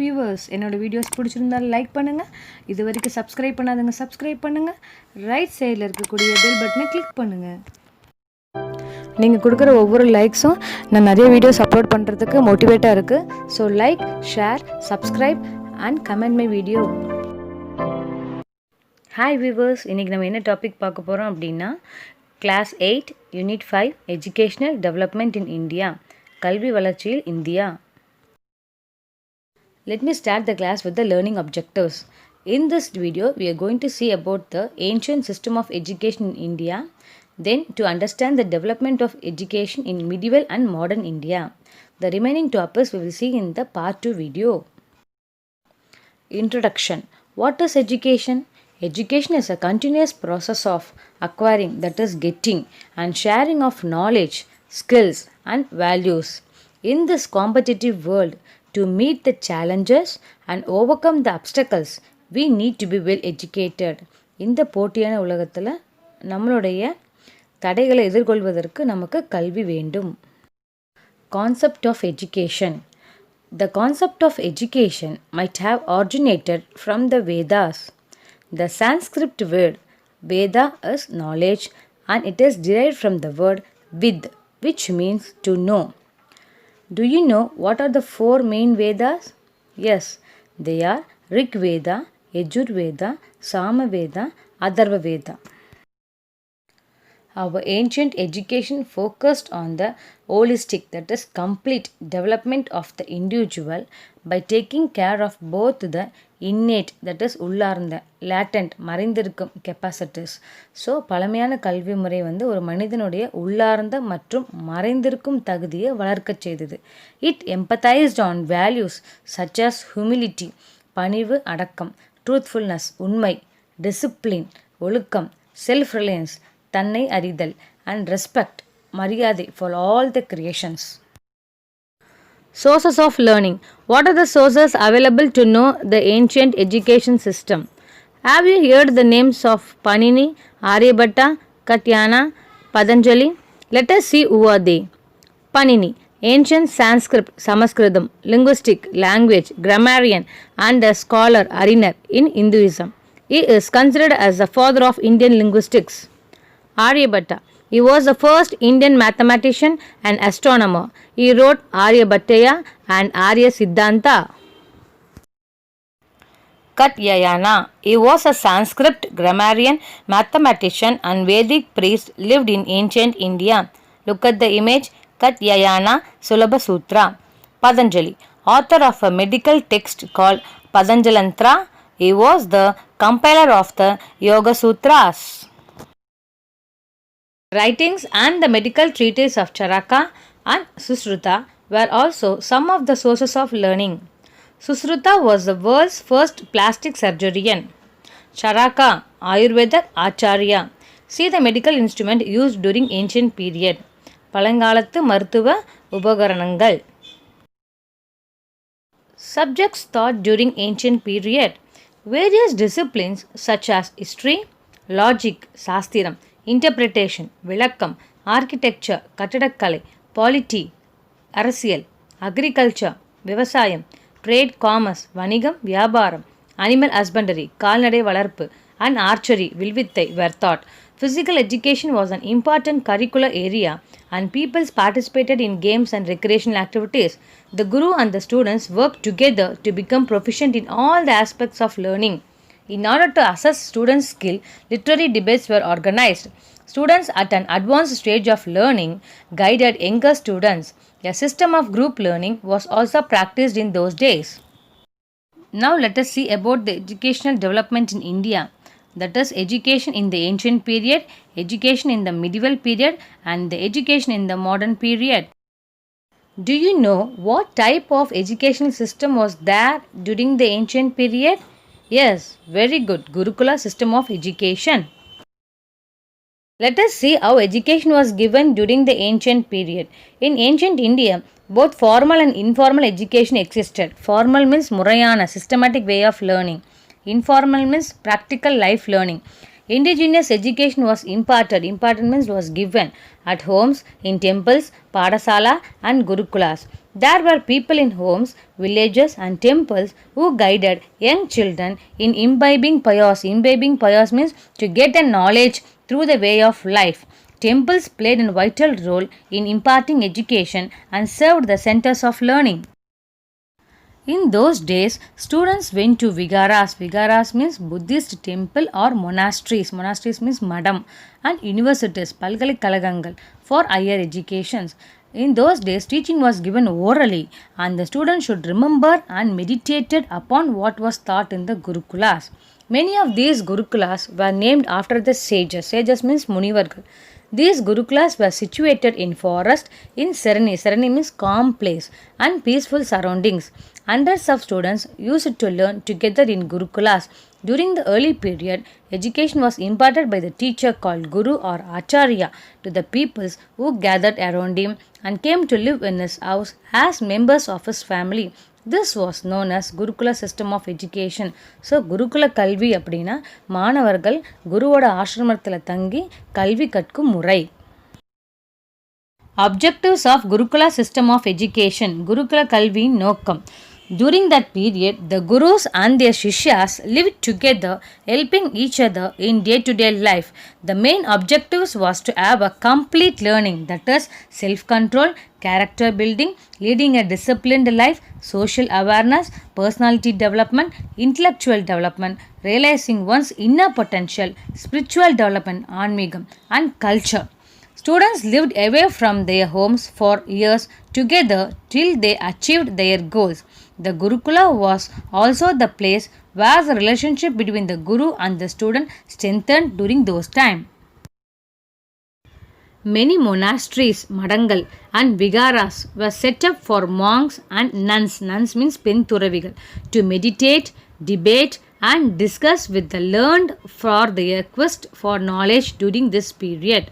Viewers, என்னோட videos பிடிச்சிருந்தால் like பண்ணுங்கள். இது வரைக்கும் சப்ஸ்கிரைப் பண்ணாதவங்க சப்ஸ்கிரைப் பண்ணுங்கள். ரைட் சைடில் இருக்கக்கூடிய பெல் பட்டனை கிளிக் பண்ணுங்கள். நீங்கள் கொடுக்குற ஒவ்வொரு லைக்ஸும் நான் நிறைய வீடியோஸ் அப்லோட் பண்ணுறதுக்கு மோட்டிவேட்டாக இருக்குது. So like, share, subscribe and comment my video. Hi viewers, இன்றைக்கி நம்ம என்ன டாபிக் பார்க்க போகிறோம் அப்படின்னா class 8 unit 5 educational development in India, கல்வி வளர்ச்சியில் இந்தியா. Let me start the class with the learning objectives. In this video, we are going to see about the ancient system of education in India, then to understand the development of education in medieval and modern India. The remaining topics we will see in the part 2 video. Introduction. What is education? Education is a continuous process of acquiring, that is getting, and sharing of knowledge, skills, and values. In this competitive world, to meet the challenges and overcome the obstacles, we need to be well educated. இந்த போட்டியான உலகத்தில் நம்மளுடைய தடைகளை எதிர்கொள்வதற்கு நமக்கு கல்வி வேண்டும். Concept of education. The concept of education might have originated from the Vedas. The Sanskrit word Veda is knowledge, and it is derived from the word Vid, which means to know. Do you know what are the 4 main Vedas? Yes, they are Rig Veda, Yajur Veda, Sama Veda, Atharva Veda. Our ancient education focused on the holistic, that is complete development of the individual by taking care of both the innate, that is உள்ளார்ந்த, latent மறைந்திருக்கும் capacities. So பழமையான கல்வி முறை ஒரு மனிதனுடைய உள்ளார்ந்த மற்றும் மறைந்திருக்கும் தகுதியை வளர்க்கச் செய்தது. It empathized on values such as humility, பணிவு, அடக்கம், truthfulness, உண்மை, discipline, ஒழுக்கம், self-reliance, தன்னை அறிதல், and respect, மரியாதை for all the creations. Sources of learning. What are the sources available to know the ancient education system? Have you heard the names of Panini, Aryabhatta, Katyayana, Patanjali? Let us see who are they. Panini, ancient Sanskrit, Sanskritam, linguistic, language, grammarian, and a scholar, அறிஞர் in Hinduism. He is considered as the father of Indian linguistics. Aryabhatta. He was the first Indian mathematician and astronomer. He wrote Aryabhattaya and Arya Siddhanta. Katyayana. He was a Sanskrit grammarian, mathematician, and Vedic priest lived in ancient India. Look at the image. Katyayana Sulabha Sutra. Patanjali. Author of a medical text called Patanjalantra. He was the compiler of the Yoga Sutras. Writings and the medical treatise of Charaka and Susruta were also some of the sources of learning. Susruta was the world's first plastic surgeon. Charaka, Ayurvedic Acharya. See the medical instrument used during ancient period. பழங்காலத்து மருத்துவ உபகரணங்கள். Subjects taught during ancient period. Various disciplines such as history, logic, சாஸ்திரம், interpretation, விளக்கம், architecture, கட்டடக்கலை, polity, அரசியல், agriculture, விவசாயம், trade, commerce, வணிகம், வியாபாரம், animal husbandry, கால்நடை வளர்ப்பு, and archery, வில்வித்தை were taught. Physical education was an important curricular area and peoples participated in games and recreational activities. The guru and the students worked together to become proficient in all the aspects of learning. In order to assess students' skill, literary debates were organized. Students at an advanced stage of learning guided younger students. A system of group learning was also practiced in those days. Now let us see about the educational development in India. That is education in the ancient period, education in the medieval period, and the education in the modern period. Do you know what type of educational system was there during the ancient period? Yes, very good. Gurukula system of education. Let us see how education was given during the ancient period. In ancient India, both formal and informal education existed. Formal means முறையான systematic way of learning. Informal means practical life learning. Indigenous education was imparted. Imparted means was given at homes, in temples, Padasala and Gurukulas. There were people in homes, villages and temples who guided young children in imbibing payas. Imbibing payas means to get a knowledge through the way of life. Temples played a vital role in imparting education and served the centers of learning. In those days, students went to vigaras. Vigaras means Buddhist temple or monasteries. Monasteries means madam and universities, palgalikalagangal for higher educations. In those days, teaching was given orally and the students should remember and meditated upon what was taught in the Gurukulas. Many of these Gurukulas were named after the sages. Sages means Munivargal. These Gurukulas were situated in forest in Sereni. Sereni means calm place and peaceful surroundings. Hundreds of students used to learn together in Gurukulas. During the early period, education was imparted by the teacher called Guru or Acharya to the peoples who gathered around him and came to live in his house as members of his family. This was known as Gurukula system of education. So Gurukula கல்வி அப்படின்னா மாணவர்கள் குருவோட ஆசிரமத்தில் தங்கி கல்வி கற்கும் முறை. Objectives of Gurukula system of education. Gurukula கல்வியின் நோக்கம். During that period, the gurus and their shishyas lived together, helping each other in day-to-day life. The main objectives was to have a complete learning, that is, self-control, character building, leading a disciplined life, social awareness, personality development, intellectual development, realizing one's inner potential, spiritual development, anmigam, and culture. Students lived away from their homes for years together till they achieved their goals. The Gurukula was also the place where the relationship between the Guru and the student strengthened during those times. Many monasteries, madangal and vigaras were set up for monks and nuns. Nuns means penturavigal to meditate, debate and discuss with the learned for their quest for knowledge during this period.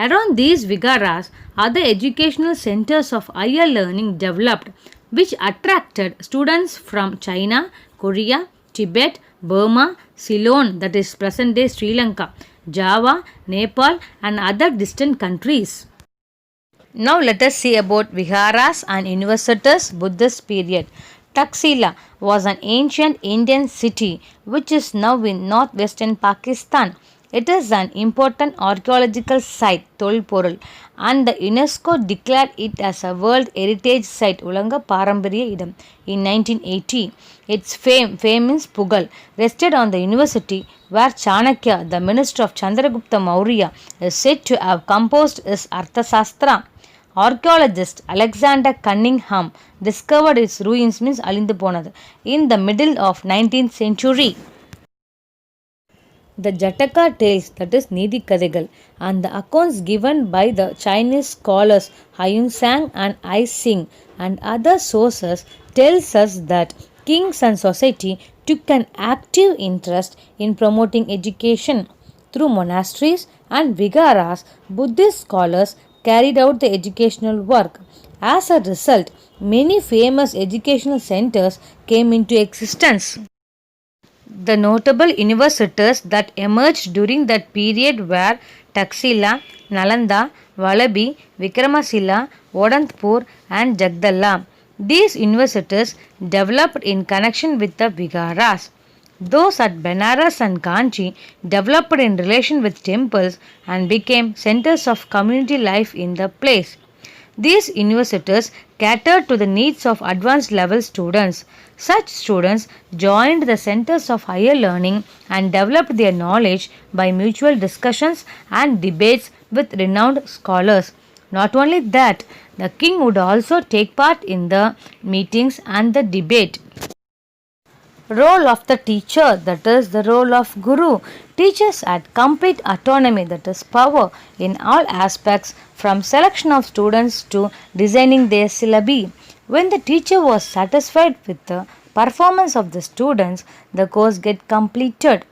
Around these vigaras, other educational centers of higher learning developed, which attracted students from China, Korea, Tibet, Burma, Ceylon, that is present day Sri Lanka, Java, Nepal, and other distant countries. Now let us see about viharas and universities Buddhist period. Taxila was an ancient Indian city which is now in northwestern Pakistan. It is an important archaeological site, Tolporul, and the UNESCO declared it as a World Heritage Site, Ulanga Parambariya Idam, in 1980. Its fame means Pugal, rested on the university where Chanakya, the minister of Chandragupta Maurya, is said to have composed his Arthasastra. Archaeologist Alexander Cunningham discovered its ruins means Alindu Ponadu in the middle of 19th century. The Jataka tales, that is Nidhi Kadegal, and the accounts given by the Chinese scholars Hayun Sang and Ai Sing and other sources tells us that kings and society took an active interest in promoting education. Through monasteries and vigaras, Buddhist scholars carried out the educational work. As a result, many famous educational centers came into existence. The notable universities that emerged during that period were Taxila, Nalanda, Vallabhi, Vikramasila, Odantpur and Jagdalla. These universities developed in connection with the Vigaras. Those at Benares and Kanchi developed in relation with temples and became centers of community life in the place. These universities catered to the needs of advanced level students. Such students joined the centers of higher learning and developed their knowledge by mutual discussions and debates with renowned scholars. Not only that, the king would also take part in the meetings and the debate. Role of the teacher, that is the role of guru. Teachers had complete autonomy, that is power in all aspects from selection of students to designing their syllabi. When the teacher was satisfied with the performance of the students, the course get completed.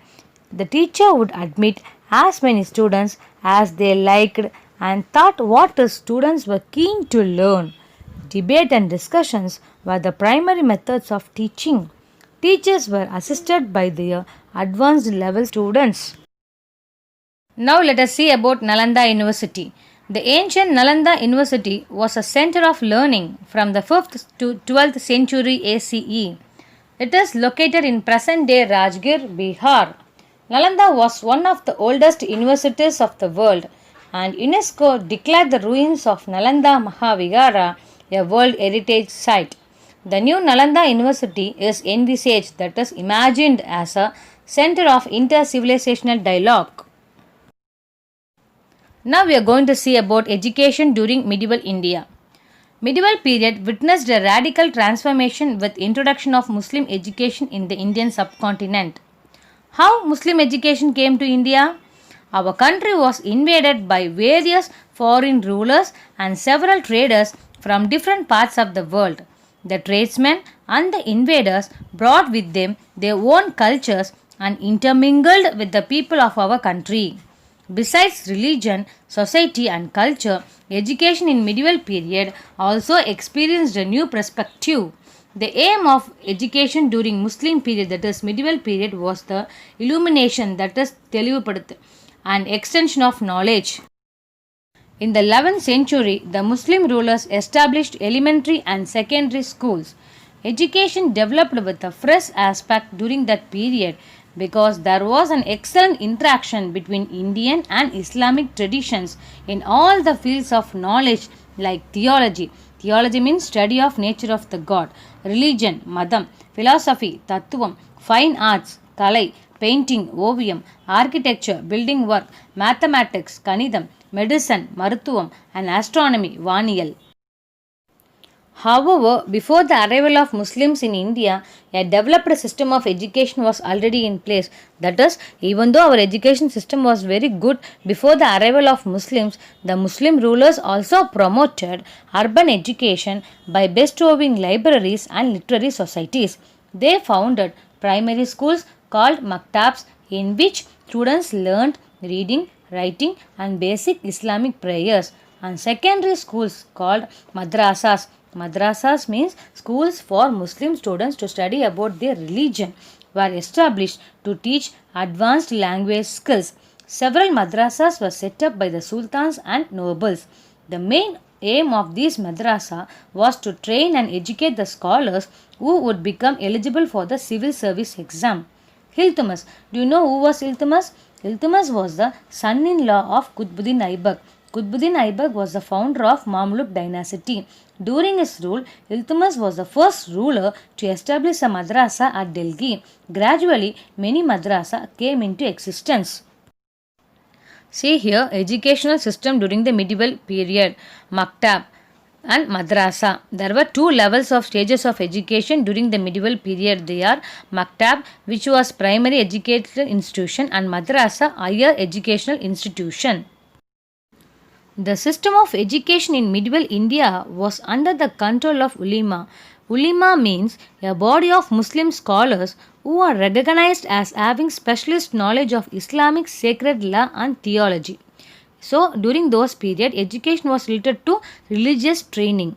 The teacher would admit as many students as they liked and thought what the students were keen to learn. Debate and discussions were the primary methods of teaching. Teachers were assisted by their advanced level students. Now let us see about Nalanda University. The ancient Nalanda University was a center of learning from the 5th to 12th century ACE. It is located in present-day Rajgir, Bihar. Nalanda was one of the oldest universities of the world, and UNESCO declared the ruins of Nalanda Mahavihara a World Heritage Site. The new Nalanda University is envisaged, that is imagined as a center of inter-civilizational dialogue. Now we are going to see about education during medieval India. Medieval period witnessed a radical transformation with introduction of Muslim education in the Indian subcontinent. How Muslim education came to India? Our country was invaded by various foreign rulers and several traders from different parts of the world. The tradesmen and the invaders brought with them their own cultures and intermingled with the people of our country. Besides religion, society and culture, education in medieval period also experienced a new perspective. The aim of education during Muslim period, that is medieval period, was the illumination, that is தெளிவுபடுத்து, and extension of knowledge. In the 11th century, the Muslim rulers established elementary and secondary schools. Education developed with a fresh aspect during that period because there was an excellent interaction between Indian and Islamic traditions in all the fields of knowledge like theology. Theology means study of nature of the God, religion, madam, philosophy, tattvam, fine arts, kalai, painting, ovium, architecture, building work, mathematics, kanidam, medicine, மருத்துவம், and astronomy, வானியல். However, before the arrival of Muslims in India, a developed system of education was already in place. That is, even though our education system was very good before the arrival of Muslims, the Muslim rulers also promoted urban education by bestowing libraries and literary societies. They founded primary schools called maktabs in which students learned reading, writing and basic Islamic prayers, and secondary schools called madrasas. Madrasas means schools for Muslim students to study about their religion were established to teach advanced language skills. Several madrasas were set up by the sultans and nobles. The main aim of these madrasa was to train and educate the scholars who would become eligible for the civil service exam. Iltutmish. Do you know who was Iltutmish? Iltutmish was the son-in-law of Qutbuddin Aibak. Qutbuddin Aibak was the founder of Mamluk dynasty. During his rule, Iltutmish was the first ruler to establish a madrasa at Delhi. Gradually, many madrasa came into existence. See here, educational system during the medieval period, maktab and madrasa. There were two levels of stages of education during the medieval period. They are maktab, which was primary educational institution, and madrasa, higher educational institution. The system of education in medieval India was under the control of ulema. Ulema means a body of Muslim scholars who are recognized as having specialist knowledge of Islamic sacred law and theology. So, during those period, education was related to religious training.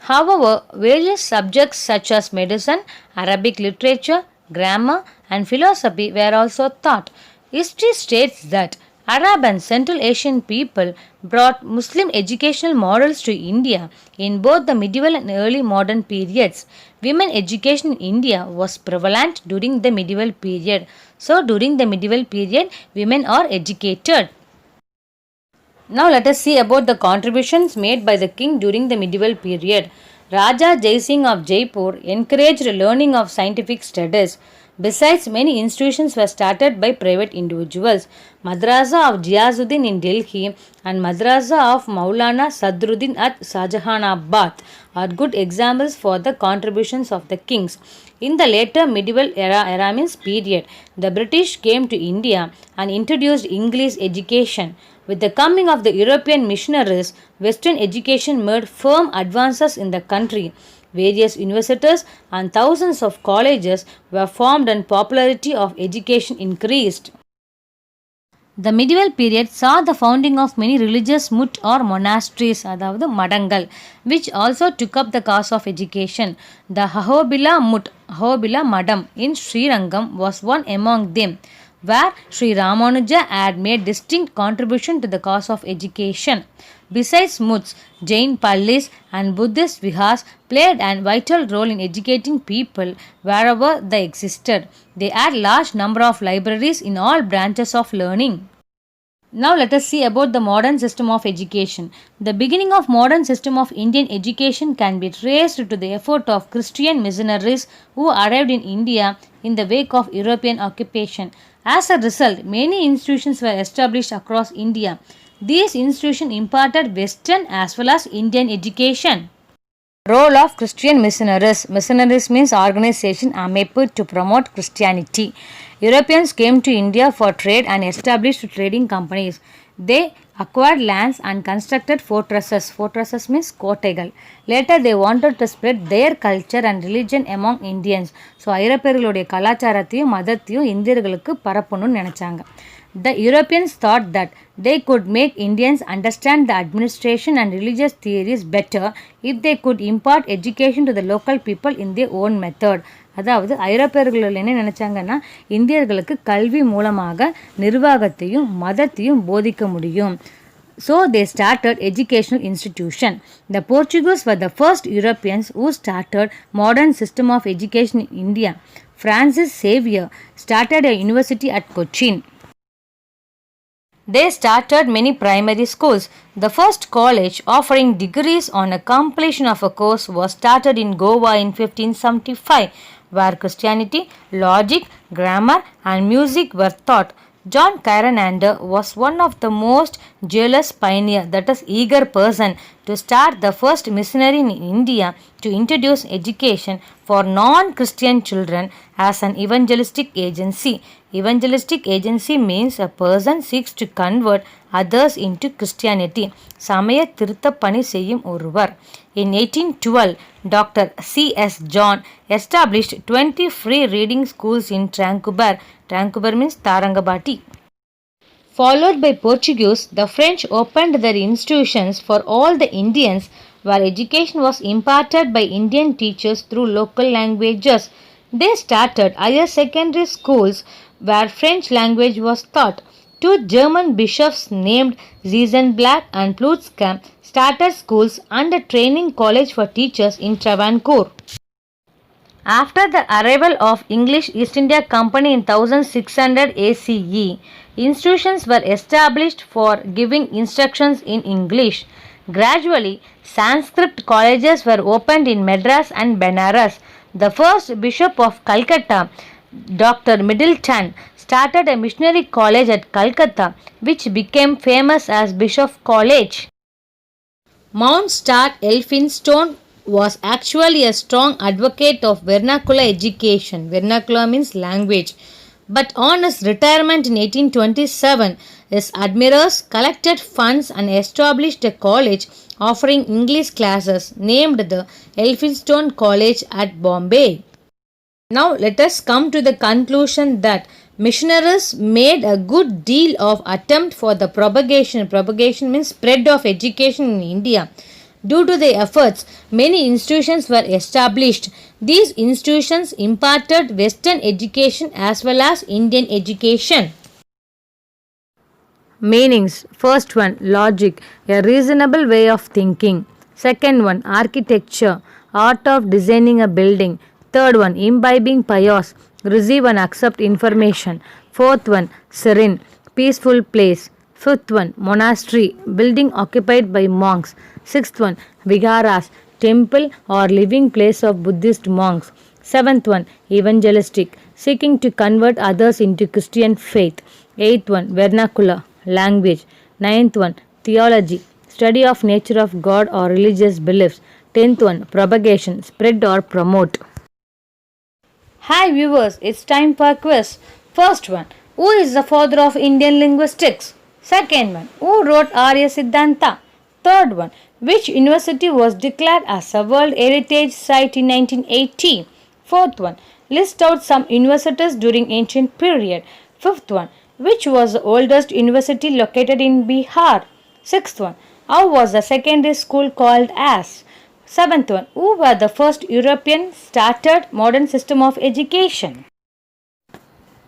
However, various subjects such as medicine, Arabic literature, grammar and philosophy were also taught. History states that Arab and Central Asian people brought Muslim educational models to India in both the medieval and early modern periods. Women education in India was prevalent during the medieval period. So, during the medieval period, women are educated. Now let us see about the contributions made by the king during the medieval period. Raja Jai Singh of Jaipur encouraged learning of scientific studies. Besides, many institutions were started by private individuals. Madrasa of Ghiasuddin in Delhi and Madrasa of Maulana Sadruddin at Shahjahanabad are good examples for the contributions of the kings. In the later medieval era means period, the British came to India and introduced English education. With the coming of the European missionaries, Western education made firm advances in the country. Various universities and thousands of colleges were formed and popularity of education increased. The medieval period saw the founding of many religious mut or monasteries, அதாவது மடங்கள், which also took up the cause of education. The Ahobila Mut, Ahobila Madam in Srirangam was one among them. where Sri Ramanuja had made distinct contribution to the cause of education. Besides mutts, Jain pallis and Buddhist vihars played a vital role in educating people wherever they existed. They had large number of libraries in all branches of learning. Now let us see about the modern system of education. The beginning of modern system of Indian education can be traced to the effort of Christian missionaries who arrived in India in the wake of European occupation. As a result, many institutions were established across India. These institutions imparted Western as well as Indian education. Role of Christian missionaries. Missionaries means organization அமைப்பு to promote Christianity. Europeans came to India for trade and established trading companies. They acquired lands and constructed fortresses. Fortresses means கோட்டைகள். Later they wanted to spread their culture and religion among Indians. So ஐரோப்பியர்களுடைய கலாச்சாரத்தையும் மதத்தையும் இந்தியர்களுக்கு பரப்பணும்னு நினச்சாங்க. The Europeans thought that they could make Indians understand the administration and religious theories better if they could impart education to the local people in their own method. அதாவது ஐரோப்பியர்கள் என்ன நினச்சாங்கன்னா இந்தியர்களுக்கு கல்வி மூலமாக நிர்வாகத்தையும் மதத்தையும் போதிக்க முடியும். So they started educational institution. The Portuguese were the first Europeans who started modern system of education in India. Francis Xavier started a university at Cochin. They started many primary schools. The first college offering degrees on a completion of a course was started in Goa in 1575, where Christianity, logic, grammar and music were taught. John Caranander was one of the most zealous pioneer, that is eager person, to start the first missionary in India to introduce education for non-Christian children as an evangelistic agency. Evangelistic agency means a person seeks to convert others into Christianity. சமய திருத்த பணி செய்யும் ஒருவர். In 1812, Dr. C.S. John established 20 free reading schools in Tranquebar. Tranquebar means Tarangabati. Followed by Portuguese, the French opened their institutions for all the Indians, where education was imparted by Indian teachers through local languages. They started higher secondary schools where French language was taught. Two German bishops named Ziesenblatt and Plutzka started schools and a training college for teachers in Travancore. After the arrival of English East India Company in 1600 ACE, institutions were established for giving instructions in English. Gradually, Sanskrit colleges were opened in Madras and Benares. The first Bishop of Calcutta, Dr. Middleton, started a missionary college at Calcutta, which became famous as Bishop College. Mountstuart Elphinstone was actually a strong advocate of vernacular education. Vernacular means language. But on his retirement in 1827, his admirers collected funds and established a college offering English classes named the Elphinstone College at Bombay. Now let us come to the conclusion that missionaries made a good deal of attempt for the propagation. Propagation means spread of education in India. Due to their efforts, many institutions were established. These institutions imparted Western education as well as Indian education. Meanings. First one, logic, a reasonable way of thinking. Second one, architecture, art of designing a building. Third one, imbibing pious, receive and accept information. Fourth one, serene, peaceful place. Fifth one, monastery, building occupied by monks. Sixth one, viharas, temple or living place of Buddhist monks. Seventh one, evangelistic, seeking to convert others into Christian faith. Eighth one, vernacular, language. Ninth one, theology, study of nature of God or religious beliefs. Tenth one, propagation, spread or promote. Hi viewers, it's time for quiz. First one, who is the father of Indian linguistics? Second one, who wrote Arya Siddhanta? Third one, which university was declared as a World Heritage Site in 1980? Fourth one, list out some universities during ancient period. Fifth one, which was the oldest university located in Bihar? Sixth one, how was the secondary school called as? Seventh one, who were the first European started modern system of education?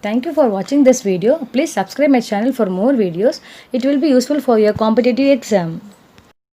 Thank you for watching this video. Please subscribe my channel for more videos. It will be useful for your competitive exam.